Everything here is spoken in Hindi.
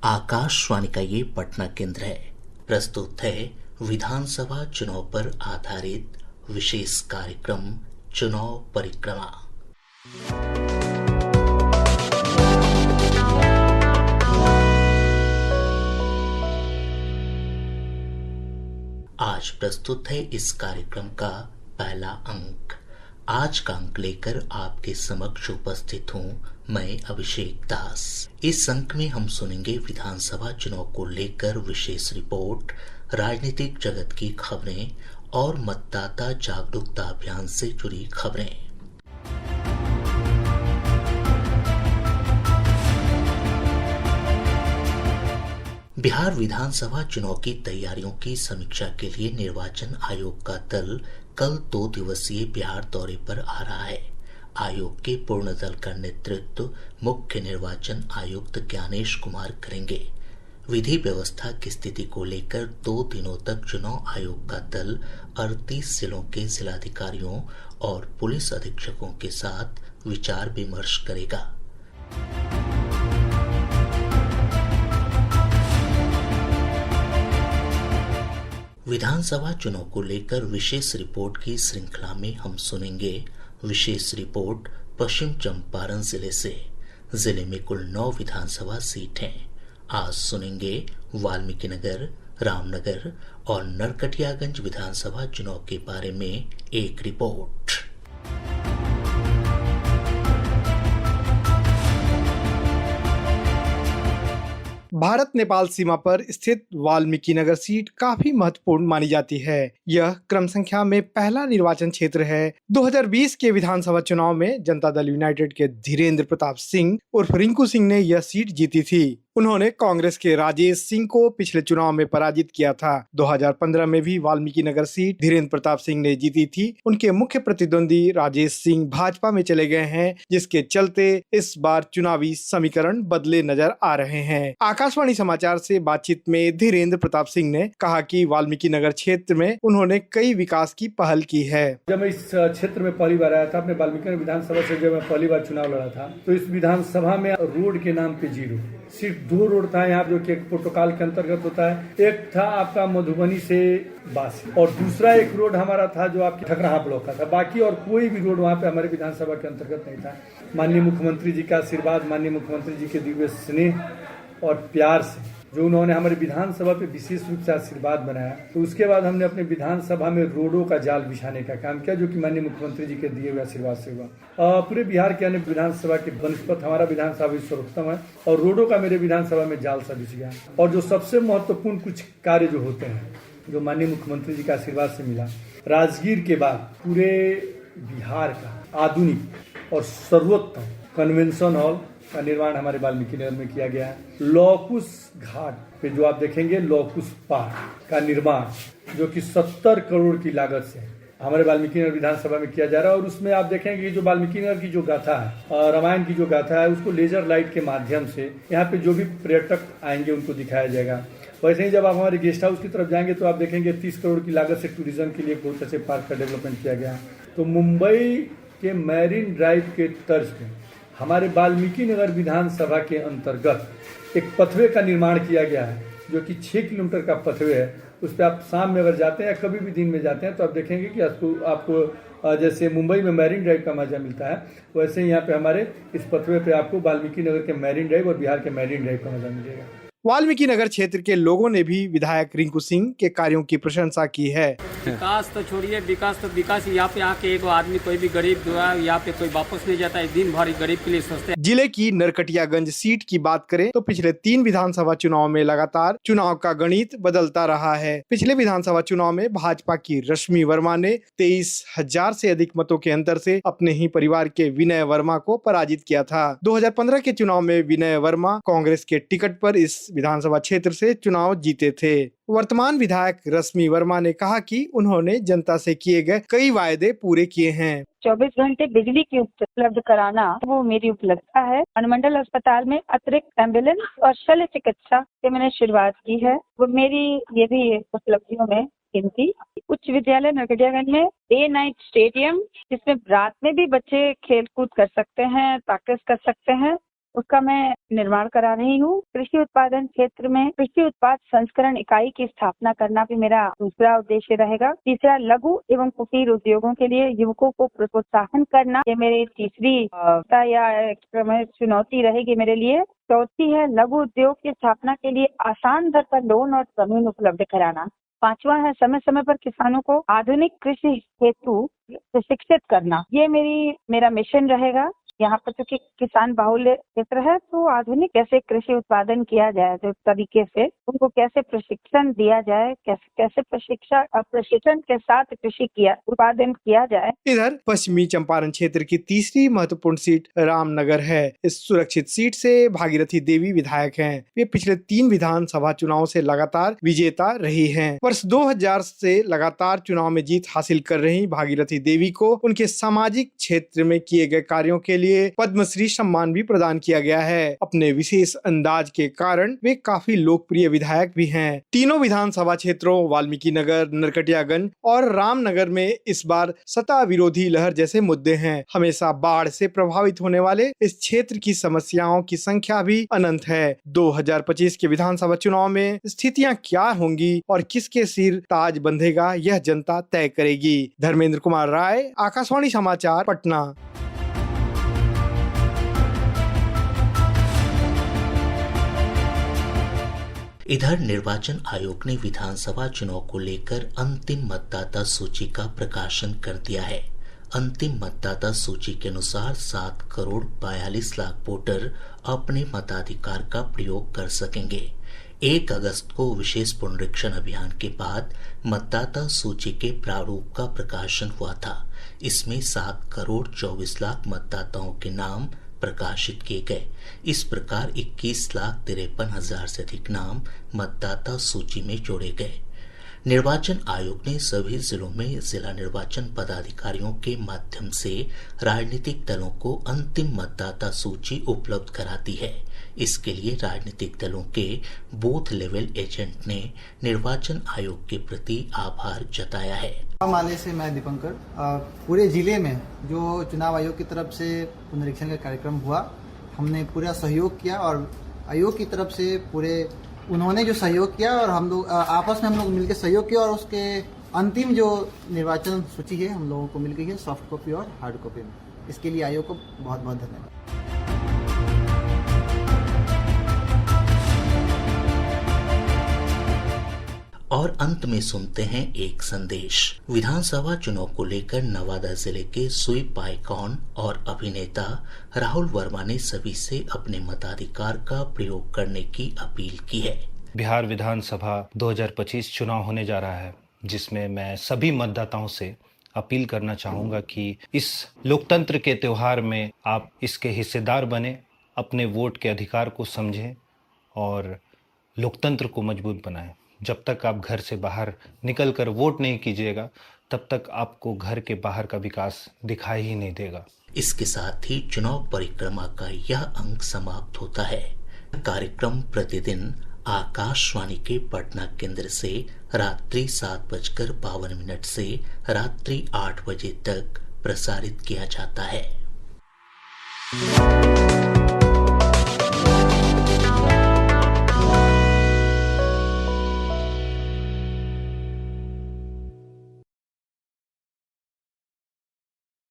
आकाशवाणी का ये पटना केंद्र है। प्रस्तुत है विधानसभा चुनाव पर आधारित विशेष कार्यक्रम चुनाव परिक्रमा। आज प्रस्तुत है इस कार्यक्रम का पहला अंक। आज का अंक लेकर आपके समक्ष उपस्थित हूँ मैं अभिषेक दास। इस अंक में हम सुनेंगे विधानसभा चुनाव को लेकर विशेष रिपोर्ट, राजनीतिक जगत की खबरें और मतदाता जागरूकता अभियान से जुड़ी खबरें। बिहार विधानसभा चुनाव की तैयारियों की समीक्षा के लिए निर्वाचन आयोग का दल कल 2 दिवसीय बिहार दौरे पर आ रहा है। आयोग के पूर्ण दल का नेतृत्व मुख्य निर्वाचन आयुक्त ज्ञानेश कुमार करेंगे। विधि व्यवस्था की स्थिति को लेकर 2 दिनों तक चुनाव आयोग का दल 38 जिलों के जिलाधिकारियों और पुलिस अधीक्षकों के साथ विचार विमर्श करेगा। विधानसभा चुनाव को लेकर विशेष रिपोर्ट की श्रृंखला में हम सुनेंगे विशेष रिपोर्ट पश्चिम चंपारण जिले से। जिले में कुल 9 विधानसभा सीट हैं। आज सुनेंगे वाल्मीकिनगर, रामनगर और नरकटियागंज विधानसभा चुनाव के बारे में एक रिपोर्ट। भारत नेपाल सीमा पर स्थित वाल्मीकिनगर सीट काफी महत्वपूर्ण मानी जाती है। यह क्रम संख्या में पहला निर्वाचन क्षेत्र है। 2020 के विधानसभा चुनाव में जनता दल यूनाइटेड के धीरेन्द्र प्रताप सिंह उर्फ रिंकू सिंह ने यह सीट जीती थी। उन्होंने कांग्रेस के राजेश सिंह को पिछले चुनाव में पराजित किया था। 2015 में भी वाल्मीकिनगर सीट धीरेन्द्र प्रताप सिंह ने जीती थी। उनके मुख्य प्रतिद्वंदी राजेश सिंह भाजपा में चले गए हैं, जिसके चलते इस बार चुनावी समीकरण बदले नजर आ रहे हैं। आकाशवाणी समाचार से बातचीत में धीरेन्द्र प्रताप सिंह ने कहा कि वाल्मीकिनगर क्षेत्र में उन्होंने कई विकास की पहल की है। जब मैं इस क्षेत्र में पहली बार आया था, अपने वाल्मीकिनगर विधानसभा से जब मैं पहली बार चुनाव लड़ा था, तो इस विधानसभा में रोड के नाम पे 0 सिर्फ 2 रोड था यहाँ, जो कि एक प्रोटोकॉल के अंतर्गत होता है। एक था आपका मधुबनी से बासी और दूसरा एक रोड हमारा था जो आपकी ठकराहा ब्लॉक का था। बाकी और कोई भी रोड वहाँ पे हमारे विधानसभा के अंतर्गत नहीं था। माननीय मुख्यमंत्री जी का आशीर्वाद, माननीय मुख्यमंत्री जी के दिव्य स्नेह और प्यार से जो उन्होंने हमारे विधानसभा पे विशेष रूप से आशीर्वाद बनाया, तो उसके बाद हमने अपने विधानसभा में रोडों का जाल बिछाने का काम किया, जो कि माननीय मुख्यमंत्री जी के दिए हुए आशीर्वाद से हुआ। पूरे बिहार के अन्य विधानसभा के बनस्पत हमारा विधानसभा सर्वोत्तम है और रोडों का मेरे विधानसभा में जाल सा बिछ गया। और जो सबसे महत्वपूर्ण कुछ कार्य जो होते हैं, जो माननीय मुख्यमंत्री जी का आशीर्वाद से मिला, राजगीर के बाद पूरे बिहार का आधुनिक और सर्वोत्तम कन्वेंशन हॉल का निर्माण हमारे वाल्मीकिनगर में किया गया है। लौकुश घाट पे जो आप देखेंगे लौकुश पार्क का निर्माण, जो कि 70 करोड़ की लागत से हमारे वाल्मीकिनगर विधानसभा में किया जा रहा है। और उसमें आप देखेंगे कि जो वाल्मीकिनगर की जो गाथा है, रामायण की जो गाथा है, उसको लेजर लाइट के माध्यम से यहाँ पे जो भी पर्यटक आएंगे उनको दिखाया जाएगा। वैसे ही जब आप हमारे गेस्ट हाउस की तरफ जाएंगे तो आप देखेंगे 30 करोड़ की लागत से टूरिज्म के लिए बहुत अच्छे पार्क का डेवलपमेंट किया गया। तो मुंबई के मैरीन ड्राइव के तर्ज पे हमारे वाल्मीकिनगर विधानसभा के अंतर्गत एक पथवे का निर्माण किया गया है, जो कि 6 किलोमीटर का पथवे है। उस पर आप शाम में अगर जाते हैं या कभी भी दिन में जाते हैं तो आप देखेंगे कि आपको जैसे मुंबई में मैरीन ड्राइव का मजा मिलता है, वैसे यहाँ पे हमारे इस पथवे पे आपको वाल्मीकिनगर के मैरीन ड्राइव और बिहार के मैरीन ड्राइव का मजा मिलेगा। वाल्मीकिनगर क्षेत्र के लोगों ने भी विधायक रिंकू सिंह के कार्यों की प्रशंसा की है। विकास तो छोड़िए, विकास यहाँ पे आके एक आदमी कोई भी गरीब जो है यहाँ पे कोई वापस नहीं जाता है। दिन भर गरीब के लिए सोचते हैं। जिले की नरकटियागंज सीट की बात करें तो पिछले 3 विधानसभा चुनाव में लगातार चुनाव का गणित बदलता रहा है। पिछले विधानसभा चुनाव में भाजपा की रश्मि वर्मा ने 23,000 से अधिक मतों के अंतर से अपने ही परिवार के विनय वर्मा को पराजित किया था। 2015 के चुनाव में विनय वर्मा कांग्रेस के टिकट पर इस विधानसभा क्षेत्र से चुनाव जीते थे। वर्तमान विधायक रश्मि वर्मा ने कहा कि उन्होंने जनता से किए गए कई वायदे पूरे किए हैं। 24 घंटे बिजली की उपलब्ध कराना वो मेरी उपलब्धता है। अनुमंडल अस्पताल में अतिरिक्त एम्बुलेंस और शल्य चिकित्सा से मैंने शुरुआत की है, वो मेरी ये भी उपलब्धियों में गिनती। उच्च विद्यालय नरकटियागंज में डे नाइट स्टेडियम, जिसमें रात में भी बच्चे खेल कूद कर सकते हैं, प्रैक्टिस कर सकते हैं। उसका मैं निर्माण करा रही हूँ। कृषि उत्पादन क्षेत्र में कृषि उत्पाद संस्करण इकाई की स्थापना करना भी मेरा दूसरा उद्देश्य रहेगा। तीसरा, लघु एवं कुटीर उद्योगों के लिए युवकों को प्रोत्साहन करना, ये मेरी तीसरी या चुनौती रहेगी मेरे लिए। चौथी है लघु उद्योग की स्थापना के लिए आसान दर पर लोन और जमीन उपलब्ध कराना। पांचवा है समय समय पर किसानों को आधुनिक कृषि हेतु प्रशिक्षित करना। ये मेरा मिशन रहेगा। यहाँ पर चूंकि किसान बाहुल्य क्षेत्र है, तो आधुनिक कैसे कृषि उत्पादन किया जाए, जो तरीके से उनको कैसे प्रशिक्षण दिया जाए, कैसे प्रशिक्षण के साथ कृषि उत्पादन किया जाए। इधर पश्चिमी चंपारण क्षेत्र की तीसरी महत्वपूर्ण सीट रामनगर है। इस सुरक्षित सीट से भागीरथी देवी विधायक हैं। वे पिछले 3 विधानसभा चुनाव से लगातार विजेता रही हैं। वर्ष 2000 से लगातार चुनाव में जीत हासिल कर रही भागीरथी देवी को उनके सामाजिक क्षेत्र में किए गए कार्यों के लिए पद्मश्री सम्मान भी प्रदान किया गया है। अपने विशेष अंदाज के कारण वे काफी लोकप्रिय विधायक भी हैं। तीनों विधानसभा क्षेत्रों वाल्मीकि नगर, नरकटियागंज और रामनगर में इस बार सत्ता विरोधी लहर जैसे मुद्दे हैं। हमेशा बाढ़ से प्रभावित होने वाले इस क्षेत्र की समस्याओं की संख्या भी अनंत है। 2025 के विधानसभा चुनाव में स्थितियां क्या होंगी और किसके सिर ताज बंधेगा, यह जनता तय करेगी। धर्मेंद्र कुमार राय, आकाशवाणी समाचार, पटना। इधर निर्वाचन आयोग ने विधानसभा चुनाव को लेकर अंतिम मतदाता सूची का प्रकाशन कर दिया है। अंतिम मतदाता सूची के अनुसार 7 करोड़ 42 लाख वोटर अपने मताधिकार का प्रयोग कर सकेंगे। 1 अगस्त को विशेष पुनरीक्षण अभियान के बाद मतदाता सूची के प्रारूप का प्रकाशन हुआ था। इसमें 7 करोड़ 24 लाख मतदाताओं के नाम प्रकाशित किए गए। इस प्रकार 21,53,000 से अधिक नाम मतदाता सूची में जोड़े गए। निर्वाचन आयोग ने सभी जिलों में जिला निर्वाचन पदाधिकारियों के माध्यम से राजनीतिक दलों को अंतिम मतदाता सूची उपलब्ध कराती है। इसके लिए राजनीतिक दलों के बूथ लेवल एजेंट ने निर्वाचन आयोग के प्रति आभार जताया है। माले से मैं दीपंकर, पूरे जिले में जो चुनाव आयोग की तरफ से पुनरीक्षण का कार्यक्रम हुआ, हमने पूरा सहयोग किया और आयोग की तरफ से उन्होंने जो सहयोग किया और हम लोग आपस में हम लोग मिलकर सहयोग किया और उसके अंतिम जो निर्वाचन सूची है हम लोगों को मिल गई है, सॉफ्ट कॉपी और हार्ड कॉपी में। इसके लिए आयोग को बहुत बहुत धन्यवाद। और अंत में सुनते हैं एक संदेश। विधानसभा चुनाव को लेकर नवादा जिले के स्वीप आइकॉन और अभिनेता राहुल वर्मा ने सभी से अपने मताधिकार का प्रयोग करने की अपील की है। बिहार विधानसभा 2025 चुनाव होने जा रहा है, जिसमें मैं सभी मतदाताओं से अपील करना चाहूंगा कि इस लोकतंत्र के त्योहार में आप इसके हिस्सेदार बने, अपने वोट के अधिकार को समझें और लोकतंत्र को मजबूत बनाएं। जब तक आप घर से बाहर निकलकर वोट नहीं कीजिएगा, तब तक आपको घर के बाहर का विकास दिखाई ही नहीं देगा। इसके साथ ही चुनाव परिक्रमा का यह अंक समाप्त होता है। कार्यक्रम प्रतिदिन आकाशवाणी के पटना केंद्र से रात्रि 7:52 से रात्रि 8 बजे तक प्रसारित किया जाता है।